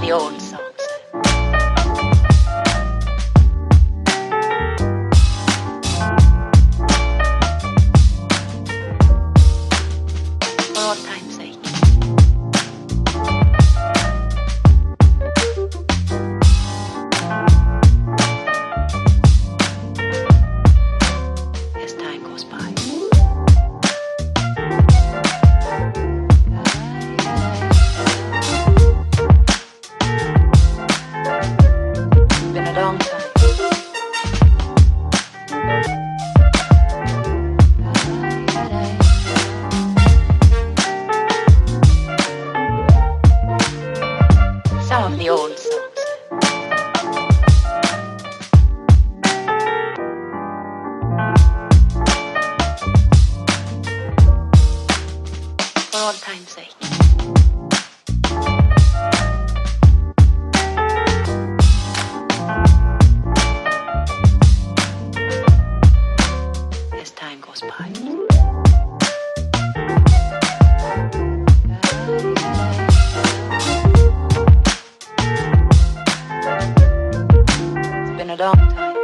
the old songs. For old time's sake. As time goes by. Been a long time. Some of the old songs. For old time's sake. As time goes by. It's been a long time.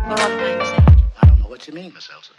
For old time's sake. I don't know what you mean, Miss Elsa.